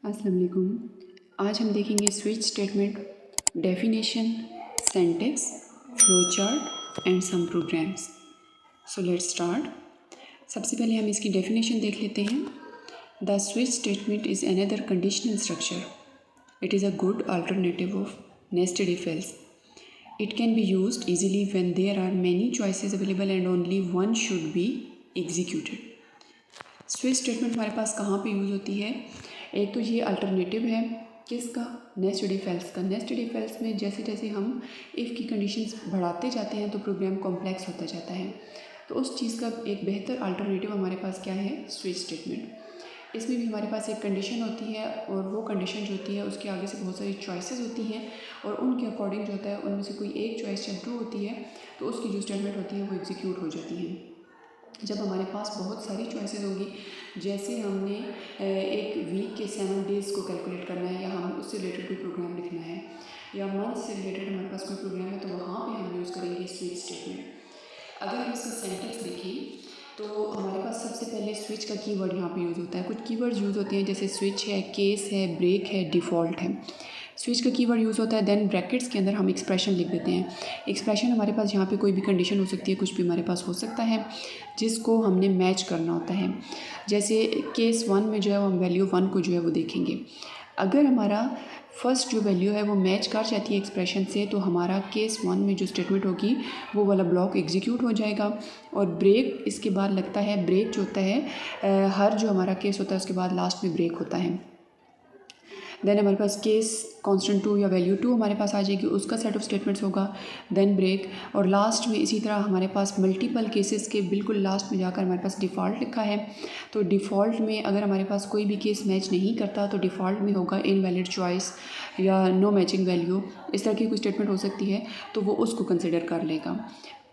अस्सलाम वालेकुम। आज हम देखेंगे switch statement, definition, syntax, flowchart and some programs. So let's start. सबसे पहले हम इसकी डेफिनेशन देख लेते हैं। The switch statement is another conditional structure. It is a good alternative of nested if else. It can be used easily when there are many choices available and only one should be executed. Switch statement हमारे पास कहाँ पे use होती है? एक तो ये alternative है किसका? नेस्टेड इफ एल्स का। नेस्टेड इफ एल्स में जैसे जैसे हम इफ़ की कंडीशंस बढ़ाते जाते हैं तो प्रोग्राम कॉम्प्लेक्स होता जाता है। तो उस चीज़ का एक बेहतर अल्टरनेटिव हमारे पास क्या है? Switch statement. इसमें भी हमारे पास एक कंडीशन होती है और वो कंडीशन जो होती है उसके आगे से बहुत सारी चॉइसेस होती हैं और उनके अकॉर्डिंग जो होता है उनमें से कोई एक चॉइस जब ट्रू होती है तो उसकी जो स्टेटमेंट होती है वो एग्जीक्यूट हो जाती है। जब हमारे पास बहुत सारी चॉइसेस होंगी, जैसे हमने एक वीक के 7 डेज़ को कैलकुलेट करना है या हमें उससे रिलेटेड कोई प्रोग्राम लिखना है या मंथ से रिलेटेड हमारे पास कोई प्रोग्राम है, तो वहाँ पे हम यूज़ करेंगे स्विच स्टेटमेंट। अगर हम इसका सिंटैक्स देखें तो हमारे पास सबसे पहले स्विच का कीवर्ड यहाँ पे यूज़ होता है। कुछ कीवर्ड्स यूज़ होते हैं जैसे स्विच है, केस है, ब्रेक है, डिफ़ॉल्ट है। स्विच का कीवर्ड यूज़ होता है, देन ब्रैकेट्स के अंदर हम एक्सप्रेशन लिख देते हैं। एक्सप्रेशन हमारे पास यहाँ पे कोई भी कंडीशन हो सकती है, कुछ भी हमारे पास हो सकता है जिसको हमने मैच करना होता है। जैसे केस 1 में जो है हम वैल्यू 1 को जो है वो देखेंगे। अगर हमारा फर्स्ट जो वैल्यू है वो मैच कर जाती है एक्सप्रेशन से तो हमारा केस 1 में जो स्टेटमेंट होगी वो वाला ब्लॉक एग्जीक्यूट हो जाएगा। और ब्रेक इसके बाद लगता है, ब्रेक जो होता है हर जो हमारा केस होता है उसके बाद लास्ट में ब्रेक होता है। देन हमारे पास केस कांस्टेंट 2 या वैल्यू 2 हमारे पास आ जाएगी, उसका सेट ऑफ स्टेटमेंट्स होगा, देन ब्रेक। और लास्ट में इसी तरह हमारे पास मल्टीपल केसेस के बिल्कुल लास्ट में जाकर हमारे पास डिफ़ॉल्ट लिखा है। तो डिफ़ॉल्ट में अगर हमारे पास कोई भी केस मैच नहीं करता तो डिफ़ॉल्ट में होगा इनवैलिड चॉइस या नो मैचिंग वैल्यू, इस तरह की कोई स्टेटमेंट हो सकती है, तो वो उसको कंसिडर कर लेगा।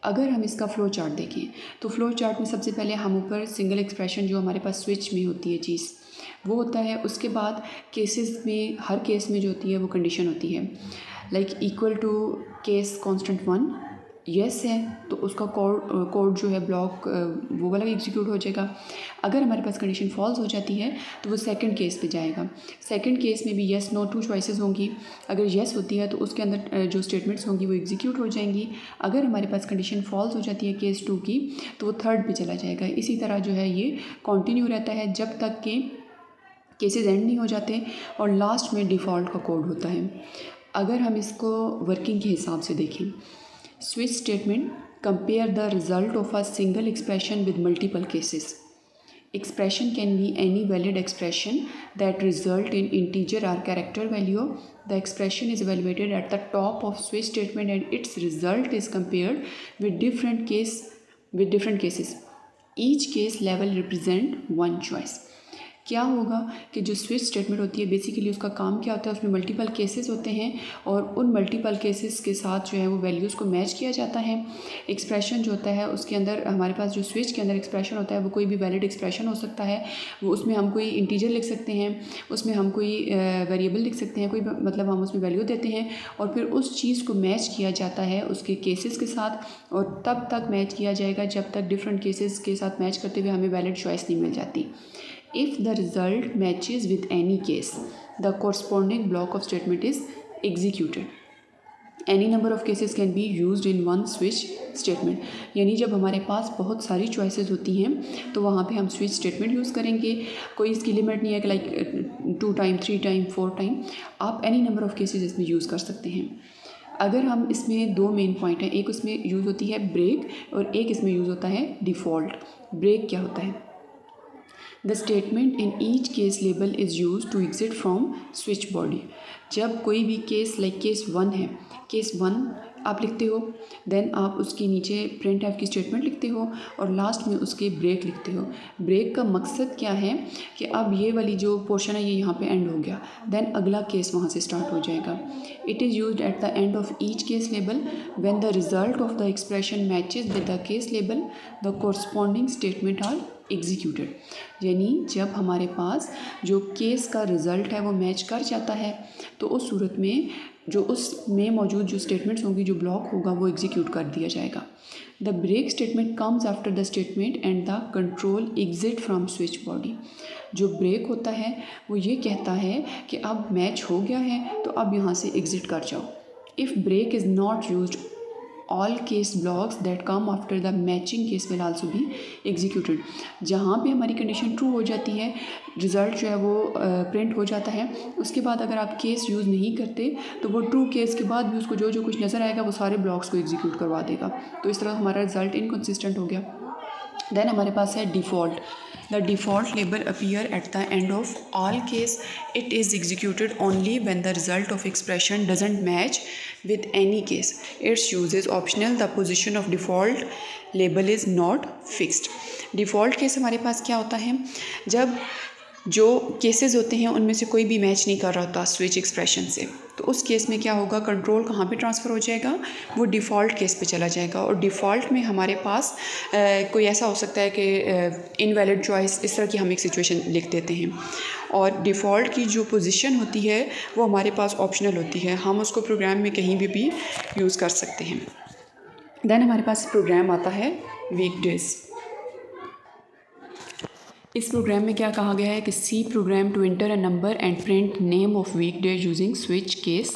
अगर हम इसका फ़्लो चार्ट देखें तो फ़्लो चार्ट में सबसे पहले हम ऊपर सिंगल एक्सप्रेशन जो हमारे पास स्विच में होती है चीज़ वो होता है। उसके बाद केसेस में हर केस में जो होती है वो कंडीशन होती है, like equal to case constant 1 yes है तो उसका कोड जो है ब्लॉक वो वाला एग्जीक्यूट हो जाएगा। अगर हमारे पास कंडीशन फॉल्स हो जाती है तो वो सेकंड केस पे जाएगा। सेकंड केस में भी येस नो 2 चॉइसेस होंगी। अगर येस होती है तो उसके अंदर जो स्टेटमेंट्स होंगी वो एग्जीक्यूट हो जाएंगी। अगर हमारे पास कंडीशन फॉल्स हो जाती है केस 2 की तो वो थर्ड पे चला जाएगा। इसी तरह जो है ये कंटिन्यू रहता है जब तक कि केसेस एंड नहीं हो जाते और लास्ट में डिफ़ॉल्ट का कोड होता है। अगर हम इसको वर्किंग के हिसाब से देखें, switch statement compare the result of a single expression with multiple cases. Expression can be any valid expression that result in integer or character value. The expression is evaluated at the top of switch statement and its result is compared with different cases. Each case level represent one choice. क्या होगा कि जो switch statement होती है basically उसका काम क्या होता है, उसमें मल्टीपल केसेस होते हैं और उन मल्टीपल केसेस के साथ जो है वो वैल्यूज़ को मैच किया जाता है। एक्सप्रेशन जो होता है उसके अंदर हमारे पास जो स्विच के अंदर एक्सप्रेशन होता है वो कोई भी वैलिड एक्सप्रेशन हो सकता है। वो उसमें हम कोई इंटीजर लिख सकते हैं, उसमें हम कोई वेरिएबल लिख सकते हैं, कोई मतलब हम उसमें वैल्यू देते हैं और फिर उस चीज़ को मैच किया जाता है उसके केसेस के साथ और तब तक मैच किया जाएगा जब तक डिफरेंट केसेस के साथ मैच करते हुए हमें वैलिड चॉइस नहीं मिल जाती। If the result matches with any case, the corresponding block of statement is executed. Any number of cases can be used in one switch statement. यानी जब हमारे पास बहुत सारी चॉइसेस होती हैं तो वहाँ पे हम स्विच स्टेटमेंट यूज़ करेंगे। कोई इसकी लिमिट नहीं है कि लाइक 2 टाइम 3 टाइम 4 टाइम, आप एनी नंबर ऑफ़ केसेस इसमें यूज़ कर सकते हैं। अगर हम इसमें 2 मेन पॉइंट हैं, एक उसमें यूज़ होती है ब्रेक और एक इसमें यूज़ होता है डिफ़ॉल्ट। ब्रेक क्या होता है? The statement in each case label is used to exit from switch body. जब कोई भी केस लाइक केस 1 है, केस 1 आप लिखते हो, देन आप उसके नीचे प्रिंट एफ की स्टेटमेंट लिखते हो और लास्ट में उसके ब्रेक लिखते हो। ब्रेक का मकसद क्या है कि अब ये वाली जो पोर्शन है ये यहाँ पे एंड हो गया, देन अगला केस वहाँ से स्टार्ट हो जाएगा। It is used at the end of each case label when the result of the expression matches with the case label, the corresponding statement are executed, यानी जब हमारे पास जो केस का रिज़ल्ट है वो मैच कर जाता है तो उस सूरत में जो उसमें मौजूद जो स्टेटमेंट्स होंगी, जो ब्लॉक होगा, वो एग्जीक्यूट कर दिया जाएगा। The break statement comes after the statement and the control exit from switch body. जो ब्रेक होता है वो ये कहता है कि अब मैच हो गया है तो अब यहाँ से एग्जिट कर जाओ। If break is not used, all case blocks that come after the matching case will also be executed. जहाँ पे हमारी कंडीशन ट्रू हो जाती है, रिज़ल्ट जो है वो प्रिंट हो जाता है, उसके बाद अगर आप केस यूज़ नहीं करते तो वो ट्रू केस के बाद भी उसको जो जो कुछ नज़र आएगा वो सारे ब्लॉक्स को एग्जीक्यूट करवा देगा। तो इस तरह हमारा रिज़ल्ट इनकन्सिस्टेंट हो गया। देन हमारे पास है default. The default label appear eight the end of all case. It is executed only when the result of expression doesn't match with any case. Its use is optional. The position of default label is not fixed. Default case हमारे पास क्या होता है, जब जो cases होते हैं उनमें से कोई भी मैच नहीं कर रहा होता स्विच एक्सप्रेशन से, तो उस केस में क्या होगा, कंट्रोल कहाँ पे ट्रांसफ़र हो जाएगा, वो डिफ़ॉल्ट केस पे चला जाएगा। और डिफ़ॉल्ट में हमारे पास कोई ऐसा हो सकता है कि इनवैलिड चॉइस, इस तरह की हम एक सिचुएशन लिख देते हैं। और डिफ़ॉल्ट की जो पोजीशन होती है वो हमारे पास ऑप्शनल होती है, हम उसको प्रोग्राम में कहीं भी यूज़ कर सकते हैं। देन हमारे पास प्रोग्राम आता है वीकडेज़। इस प्रोग्राम में क्या कहा गया है कि C program to enter a number and print name of weekdays using switch case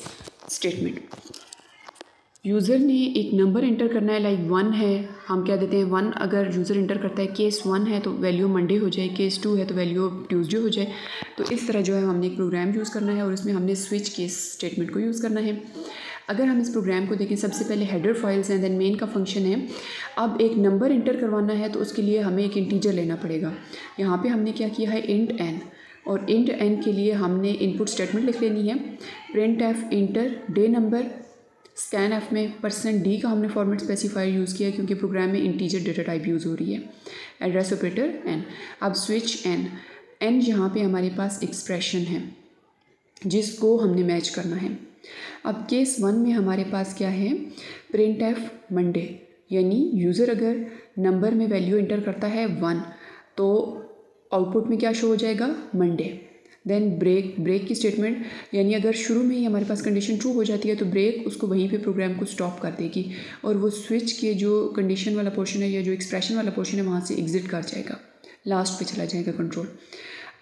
statement. User ने एक नंबर इंटर करना है, लाइक 1 है, हम क्या देते हैं 1। अगर यूज़र इंटर करता है केस 1 है तो वैल्यू मंडे हो जाए, केस 2 है तो वैल्यू ट्यूसडे हो जाए। तो इस तरह जो है हमने एक प्रोग्राम यूज़ करना है और इसमें हमने स्विच केस स्टेटमेंट को यूज़ करना है। अगर हम इस प्रोग्राम को देखें, सबसे पहले हेडर फाइल्स हैं, देन मेन का फंक्शन है। अब एक नंबर इंटर करवाना है तो उसके लिए हमें एक इंटीजर लेना पड़ेगा। यहाँ पे हमने क्या किया है, इंट n, और इंट n के लिए हमने इनपुट स्टेटमेंट लिख लेनी है। Print F inter day number, scan F में %d का हमने फॉर्मेट स्पेसिफायर यूज़ किया क्योंकि प्रोग्राम में इंटीजर डेटा टाइप यूज़ हो रही है। Address operator n। अब स्विच n यहाँ पे हमारे पास एक्सप्रेशन है जिसको हमने मैच करना है। अब केस 1 में हमारे पास क्या है, प्रिंट एफ मंडे, यानी यूज़र अगर नंबर में वैल्यू इंटर करता है 1 तो आउटपुट में क्या शो हो जाएगा, मंडे। देन ब्रेक की स्टेटमेंट, यानी अगर शुरू में ही हमारे पास कंडीशन ट्रू हो जाती है तो ब्रेक उसको वहीं पे प्रोग्राम को स्टॉप कर देगी और वो स्विच के जो कंडीशन वाला पोर्शन है या जो एक्सप्रेशन वाला पोर्शन है वहाँ से एग्जिट कर जाएगा, लास्ट पे चला जाएगा कंट्रोल।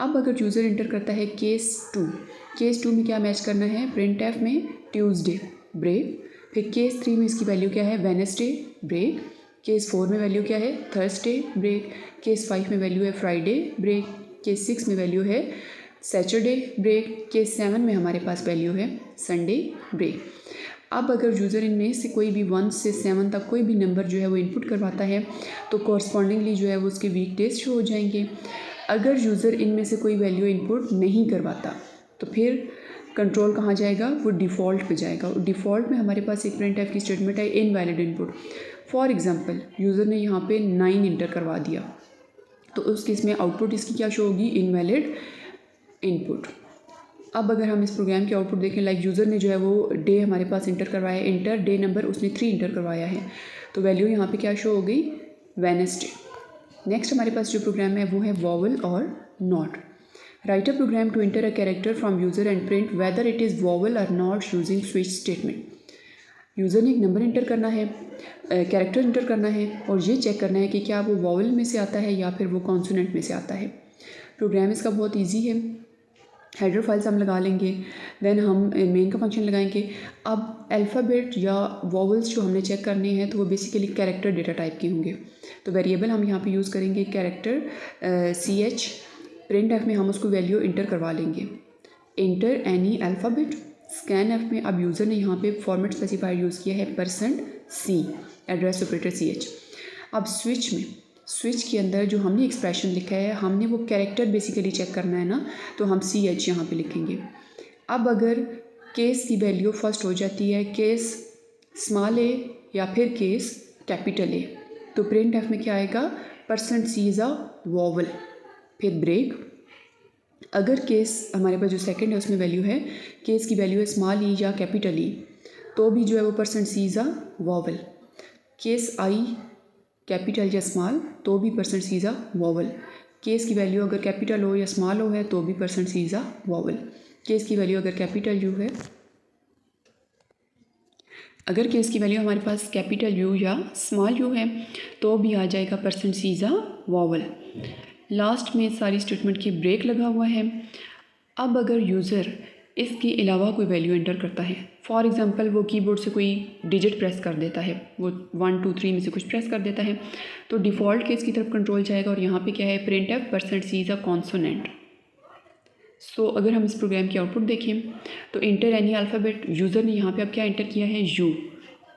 अब अगर यूज़र इंटर करता है केस 2 में क्या मैच करना है, प्रिंट एफ में ट्यूसडे ब्रेक, फिर केस 3 में इसकी वैल्यू क्या है, वेडनेसडे ब्रेक, केस 4 में वैल्यू क्या है, थर्सडे ब्रेक, केस 5 में वैल्यू है फ्राइडे ब्रेक, केस 6 में वैल्यू है सैटरडे ब्रेक, केस 7 में हमारे पास वैल्यू है संडे ब्रेक। अब अगर यूज़र इनमें से कोई भी 1 से 7 तक कोई भी नंबर जो है वो इनपुट करवाता है तो कॉरस्पॉन्डिंगली जो है वो उसके वीकडेज शो हो जाएंगे। अगर यूज़र इनमें से कोई वैल्यू इनपुट नहीं करवाता तो फिर कंट्रोल कहाँ जाएगा, वो डिफ़ॉल्ट पे जाएगा। और डिफ़ॉल्ट में हमारे पास एक प्रिंट एफ की स्टेटमेंट है, invalid input. For example user ने यहाँ पे 9 इंटर करवा दिया तो उस केस में आउटपुट इसकी क्या शो होगी, इनवैलिड इनपुट। अब अगर हम इस प्रोग्राम की आउटपुट देखें, लाइक यूज़र ने जो है वो डे हमारे पास इंटर करवाया है, इंटर डे नंबर उसने 3 इंटर करवाया है तो वैल्यू यहाँ पे क्या शो हो गई, वेडनेसडे। नेक्स्ट हमारे पास जो प्रोग्राम है वो है vowel or not. Write a program to enter a character from user and print whether it is vowel or not using switch statement. User ने एक नंबर इंटर करना है, कैरेक्टर इंटर करना है और ये चेक करना है कि क्या वो वॉवल में से आता है या फिर वो कॉन्सोनेंट में से आता है। प्रोग्राम इसका बहुत ईजी है। हेडर फाइल्स हम लगा लेंगे, देन हम मेन का फंक्शन लगाएंगे। अब अल्फ़ाबेट या वॉवल्स जो हमने चेक करने हैं तो वो बेसिकली कैरेक्टर डेटा टाइप के होंगे। तो वेरिएबल हम यहाँ पे यूज़ करेंगे कैरेक्टर CH। प्रिंट एफ में हम उसको वैल्यू इंटर करवा लेंगे, inter any alphabet. Scan F में अब यूज़र ने यहाँ पे फॉर्मेट स्पेसिफायर यूज़ किया है %C, एड्रेस ऑपरेटर CH। अब स्विच के अंदर जो हमने एक्सप्रेशन लिखा है, हमने वो कैरेक्टर बेसिकली चेक करना है ना, तो हम CH यहाँ पे लिखेंगे। अब अगर केस की वैल्यू फर्स्ट हो जाती है केस स्मॉल a या फिर केस कैपिटल A तो प्रिंट एफ में क्या आएगा, %C इज़ अ वॉवल। फिर ब्रेक, अगर केस हमारे पास जो सेकंड है उसमें वैल्यू है, केस की वैल्यू है स्मॉल e या कैपिटल E तो भी जो है वो %C is a vowel. Case I capital या स्मॉल तो भी percent C is a vowel. Case की वैल्यू अगर कैपिटल हो या स्मॉल हो है तो भी percent C is a vowel. Case की वैल्यू अगर कैपिटल यू है, अगर केस की वैल्यू हमारे पास कैपिटल यू या स्मॉल यू है तो भी आ जाएगा percent C is a vowel. Last में सारी स्टेटमेंट की ब्रेक लगा हुआ है। अब अगर यूज़र इसके अलावा कोई वैल्यू एंटर करता है, फॉर एग्जांपल वो कीबोर्ड से कोई डिजिट प्रेस कर देता है, वो 1 2 3 में से कुछ प्रेस कर देता है, तो डिफ़ॉल्ट केस की तरफ कंट्रोल जाएगा और यहाँ पे क्या है, print F percent C is a consonant. So अगर हम इस प्रोग्राम की आउटपुट देखें तो इंटर एनी अल्फ़ाबेट, यूज़र ने यहाँ पे अब क्या एंटर किया है, यू।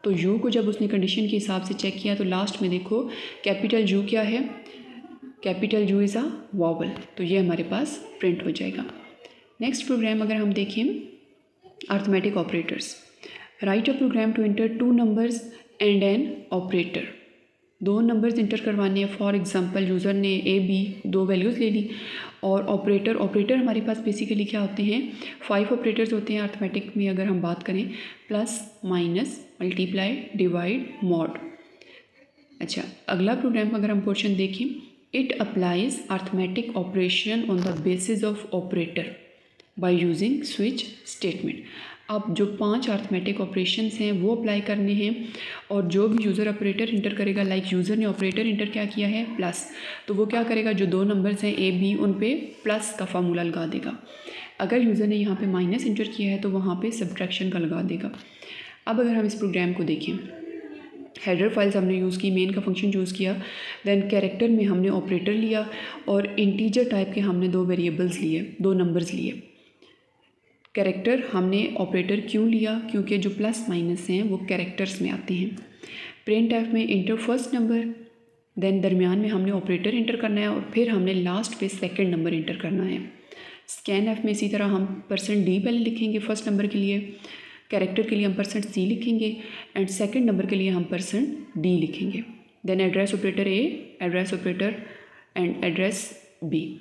तो यू को जब उसने कंडीशन के हिसाब से चेक किया तो लास्ट में देखो कैपिटल यू क्या है, capital you is a vowel, तो ये हमारे पास प्रिंट हो जाएगा। नेक्स्ट प्रोग्राम अगर हम देखें, arithmetic operators. Write a program to enter 2 numbers and an operator. 2 numbers enter करवाने हैं, फॉर एग्जांपल यूज़र ने ए बी 2 वैल्यूज़ ले ली और ऑपरेटर हमारे पास बेसिकली क्या होते हैं, 5 ऑपरेटर्स होते हैं अर्थमेटिक में अगर हम बात करें, plus minus multiply divide mod. अच्छा, अगला प्रोग्राम अगर हम पोर्शन देखें, it applies arithmetic operation on the basis of operator by using switch statement. अब जो 5 अर्थमेटिक ऑपरेशंस हैं वो अप्लाई करने हैं और जो भी यूज़र ऑपरेटर इंटर करेगा, लाइक यूज़र ने ऑपरेटर इंटर क्या किया है, प्लस, तो वो क्या करेगा, जो 2 नंबर्स हैं ए बी उन पे प्लस का फार्मूला लगा देगा। अगर यूज़र ने यहाँ पे माइनस इंटर किया है तो वहाँ पे सब्ट्रैक्शन का लगा देगा। अब अगर हम इस प्रोग्राम को देखें, हेडर फाइल्स हमने यूज़ की, मेन का फंक्शन यूज़ किया, देन कैरेक्टर में हमने ऑपरेटर लिया और इंटीजर टाइप के हमने 2 वेरिएबल्स लिए, 2 नंबर्स लिए। कैरेक्टर हमने ऑपरेटर क्यों लिया, क्योंकि जो प्लस माइनस हैं वो कैरेक्टर्स में आते हैं। प्रिंट एफ में इंटर फर्स्ट नंबर, देन दरमियान में हमने ऑपरेटर इंटर करना है और फिर हमने लास्ट पे सेकंड नंबर इंटर करना है। स्कैन एफ में इसी तरह हम परसेंट डी पहले लिखेंगे फर्स्ट नंबर के लिए, कैरेक्टर के लिए हम परसेंट सी लिखेंगे एंड सेकंड नंबर के लिए हम परसेंट डी लिखेंगे। Then address operator a, address operator and address b.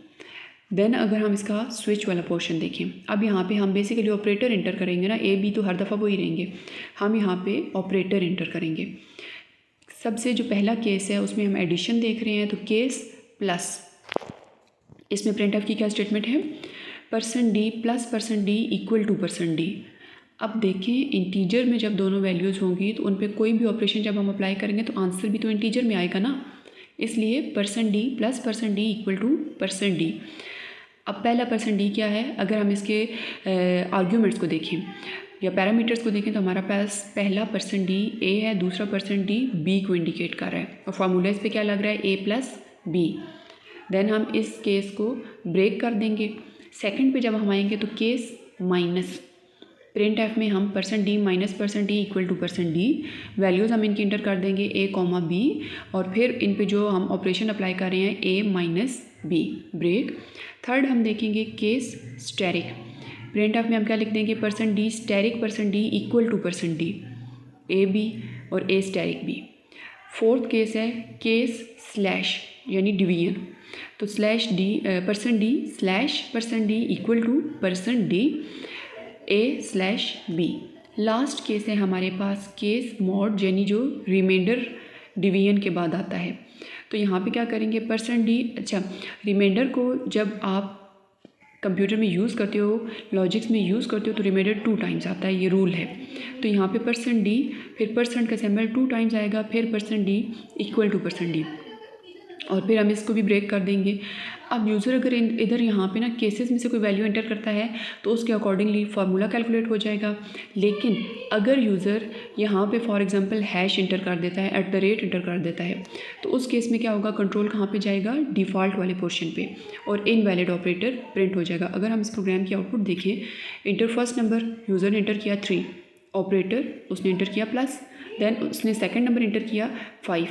Then अगर हम इसका स्विच वाला पोर्शन देखें, अब यहाँ पे हम बेसिकली ऑपरेटर इंटर करेंगे ना, ए बी तो हर दफ़ा वो ही रहेंगे, हम यहाँ पे ऑपरेटर इंटर करेंगे। सबसे जो पहला केस है उसमें हम एडिशन देख रहे हैं, तो केस प्लस, इसमें प्रिंट एफ की क्या स्टेटमेंट है, percent D plus percent d equal to percent D. अब देखें इंटीजर में जब दोनों वैल्यूज़ होंगी तो उन पर कोई भी ऑपरेशन जब हम अप्लाई करेंगे तो आंसर भी तो इंटीजर में आएगा ना, इसलिए percent D plus percent d equal to percent D. अब पहला परसेंट डी क्या है, अगर हम इसके आर्ग्यूमेंट्स को देखें या पैरामीटर्स को देखें तो हमारा पास पहला परसेंट डी ए है, दूसरा परसेंट डी बी को इंडिकेट कर रहा है और फार्मूला इस पर क्या लग रहा है, ए प्लस बी। देन हम इस केस को ब्रेक कर देंगे। सेकंड पे जब हम आएंगे तो केस माइनस, प्रिंट एफ में हम percent D minus percent d equal to percent D, values हम इनकी इंटर कर देंगे ए कॉमा बी और फिर इन पे जो हम ऑपरेशन अप्लाई कर रहे हैं ए माइनस बी, ब्रेक। थर्ड हम देखेंगे केस स्टेरिक, प्रिंट एफ में हम क्या लिख देंगे, percent d asterisk percent d equal to percent d, a b और a asterisk b. Fourth case है केस स्लैश यानी डिवीजन, तो slash d percent d slash percent d equal to percent d a slash b. Last case है हमारे पास case mod, यानी जो reminder division के बाद आता है। तो यहाँ पे क्या करेंगे, परसेंट डी, अच्छा रिमाइंडर को जब आप कंप्यूटर में यूज़ करते हो, लॉजिक्स में यूज़ करते हो तो रिमाइंडर 2 टाइम्स आता है, ये रूल है। तो यहाँ पे परसेंट डी फिर परसेंट का सिंबल 2 टाइम्स आएगा, फिर percent d equal to percent D और फिर हम इसको भी ब्रेक कर देंगे। अब यूज़र अगर इधर यहाँ पे ना केसेस में से कोई वैल्यू एंटर करता है तो उसके अकॉर्डिंगली फार्मूला कैलकुलेट हो जाएगा। लेकिन अगर यूज़र यहाँ पे फॉर एग्जांपल हैश इंटर कर देता है, @ इंटर कर देता है, तो उस केस में क्या होगा, कंट्रोल कहाँ पे जाएगा, डिफ़ॉल्ट वाले पोर्शन पे और इनवैलिड ऑपरेटर प्रिंट हो जाएगा। अगर हम इस प्रोग्राम की आउटपुट देखें, इंटर फर्स्ट नंबर, यूज़र ने इंटर किया 3, ऑपरेटर उसने इंटर किया प्लस, देन उसने सेकेंड नंबर इंटर किया 5,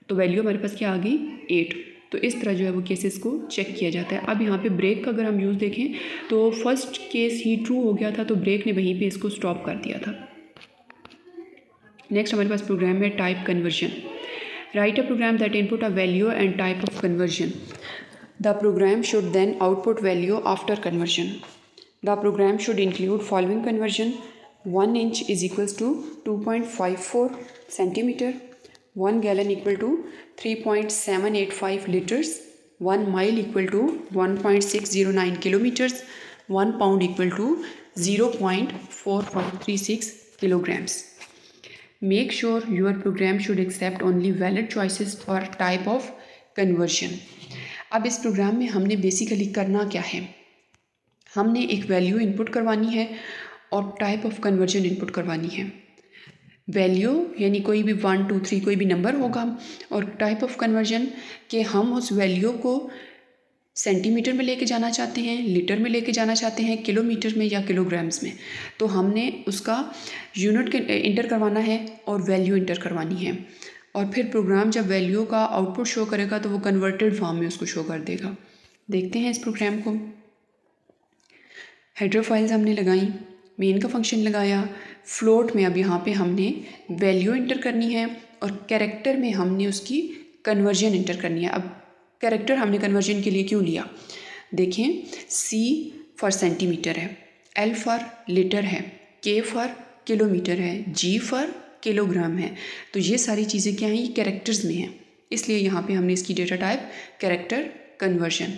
तो वैल्यू हमारे पास क्या आ गई 8। तो इस तरह जो है वो केसेस को चेक किया जाता है। अब यहाँ पे ब्रेक का अगर हम यूज़ देखें तो फर्स्ट केस ही ट्रू हो गया था तो ब्रेक ने वहीं पे इसको स्टॉप कर दिया था। नेक्स्ट हमारे पास प्रोग्राम है type conversion. Write a program that input a value and type of conversion. The program should then output value after conversion. The program should include following conversion: 1 inch is equals to 2.54 centimeter, 1 gallon equal to 3.785 liters, 1 mile equal to 1.609 kilometers, 1 pound equal to 0.4536 kilograms. Make sure your program should accept only valid choices for type of conversion. अब इस programme में हमने basically करना क्या है, हमने एक value input करवानी है और टाइप ऑफ कन्वर्जन इनपुट करवानी है। वैल्यू यानी कोई भी 1 2 3 कोई भी नंबर होगा, और टाइप ऑफ कन्वर्जन के हम उस वैल्यू को सेंटीमीटर में लेके जाना चाहते हैं, लीटर में लेके जाना चाहते हैं, किलोमीटर में या किलोग्राम्स में। तो हमने उसका यूनिट इंटर करवाना है और वैल्यू इंटर करवानी है, और फिर प्रोग्राम जब वैल्यू का आउटपुट शो करेगा तो वो कन्वर्टेड फॉर्म में उसको शो कर देगा। देखते हैं इस प्रोग्राम को। हेडर फाइल्स हमने लगाई, मेन का फंक्शन लगाया, फ्लोट में अब यहाँ पे हमने वैल्यू इंटर करनी है और कैरेक्टर में हमने उसकी कन्वर्जन इंटर करनी है। अब कैरेक्टर हमने कन्वर्जन के लिए क्यों लिया, देखें, C फॉर सेंटीमीटर है, L फॉर लीटर है, K फॉर किलोमीटर है, G फॉर किलोग्राम है। तो ये सारी चीज़ें क्या हैं, ये कैरेक्टर्स में हैं, इसलिए यहाँ पे हमने इसकी डेटा टाइप कैरेक्टर कन्वर्जन।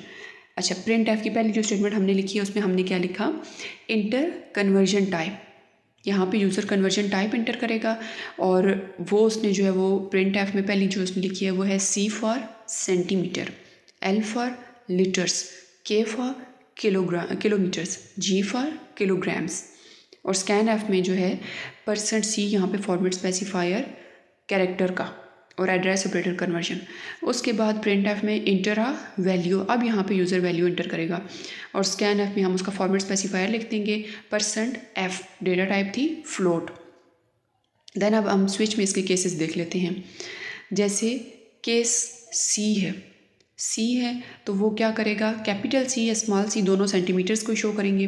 अच्छा, प्रिंट एफ की पहली जो स्टेटमेंट हमने लिखी है उसमें हमने क्या लिखा, इंटर कन्वर्जन टाइप। यहाँ पे यूज़र कन्वर्जन टाइप इंटर करेगा और वो उसने जो है वो प्रिंट एफ में पहली जो उसने लिखी है वो है C for centimetre, L for litres, K for kilometres, G for kilograms, और स्कैन एफ में जो है %C यहाँ पे फॉर्मेट स्पेसिफायर कैरेक्टर का और एड्रेस ऑपरेटर कन्वर्जन। उसके बाद प्रिंट एफ में इंटर आ वैल्यू, अब यहाँ पे यूज़र वैल्यू इंटर करेगा, और स्कैन एफ में हम उसका फॉर्मेट स्पेसिफायर लिख देंगे %F, डेटा टाइप थी फ्लोट। देन अब हम स्विच में इसके केसेस देख लेते हैं। जैसे केस C है तो वो क्या करेगा, कैपिटल C या स्मॉल c दोनों सेंटीमीटर्स को शो करेंगे।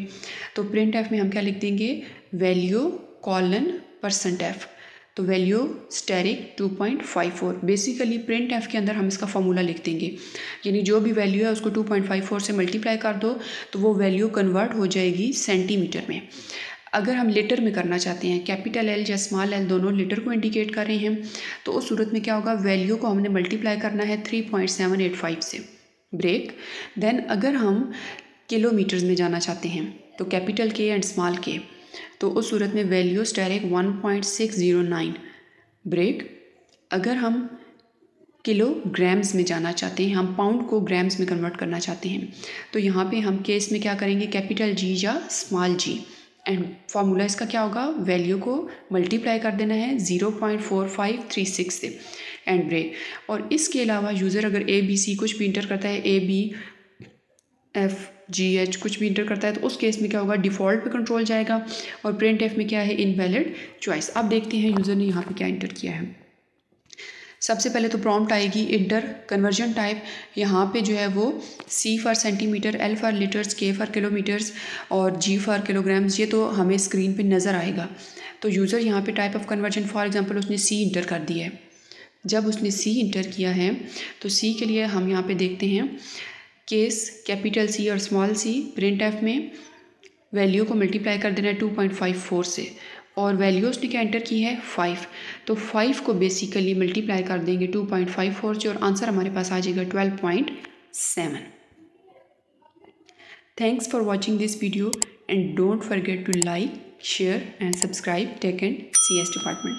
तो प्रिंट एफ में हम क्या लिख देंगे, वैल्यू कॉलन %F, तो value asterisk 2.54। Basically print f के अंदर हम इसका फॉर्मूला लिख देंगे, यानी जो भी वैल्यू है उसको 2.54 से मल्टीप्लाई कर दो तो वो वैल्यू कन्वर्ट हो जाएगी सेंटीमीटर में। अगर हम लीटर में करना चाहते हैं, कैपिटल L या स्मॉल l दोनों लीटर को इंडिकेट कर रहे हैं, तो उस सूरत में क्या होगा, वैल्यू को हमने मल्टीप्लाई करना है 3.785 से, ब्रेक। देन अगर हम किलोमीटर्स में जाना चाहते हैं तो capital K and small k, तो उस सूरत में वैल्यू स्टेरिक 1.609, ब्रेक। अगर हम किलोग्राम्स में जाना चाहते हैं, हम पाउंड को ग्राम्स में कन्वर्ट करना चाहते हैं, तो यहाँ पे हम केस में क्या करेंगे, कैपिटल G या स्मॉल g, एंड फार्मूला इसका क्या होगा, वैल्यू को मल्टीप्लाई कर देना है 0.4536 से, एंड ब्रेक। और इसके अलावा यूज़र अगर ABC कुछ भी इंटर करता है, ABFGH कुछ भी इंटर करता है, तो उस केस में क्या होगा, डिफ़ॉल्ट पे कंट्रोल जाएगा, और प्रिंट एफ में क्या है, इनवैलिड चॉइस। अब देखते हैं यूज़र ने यहाँ पे क्या इंटर किया है। सबसे पहले तो प्रॉम्प्ट आएगी इंटर कन्वर्जन टाइप, यहाँ पे जो है वो C for centimetre, L for litres, K for kilometres और G फॉर किलोग्राम्स, ये तो हमें स्क्रीन पे नज़र आएगा। तो यूज़र यहाँ पे type of conversion for example उसने C इंटर कर दिया है। जब उसने C इंटर किया है तो C के लिए हम यहाँ पे देखते हैं केस कैपिटल C और स्मॉल c, प्रिंट एफ में वैल्यू को मल्टीप्लाई कर देना है 2.54 से, और वैल्यू उसने क्या एंटर की है 5, तो 5 को बेसिकली मल्टीप्लाई कर देंगे 2.54 से और आंसर हमारे पास आ जाएगा 12.7। Thanks for watching this video and don't forget to like, share and subscribe tech and CS department.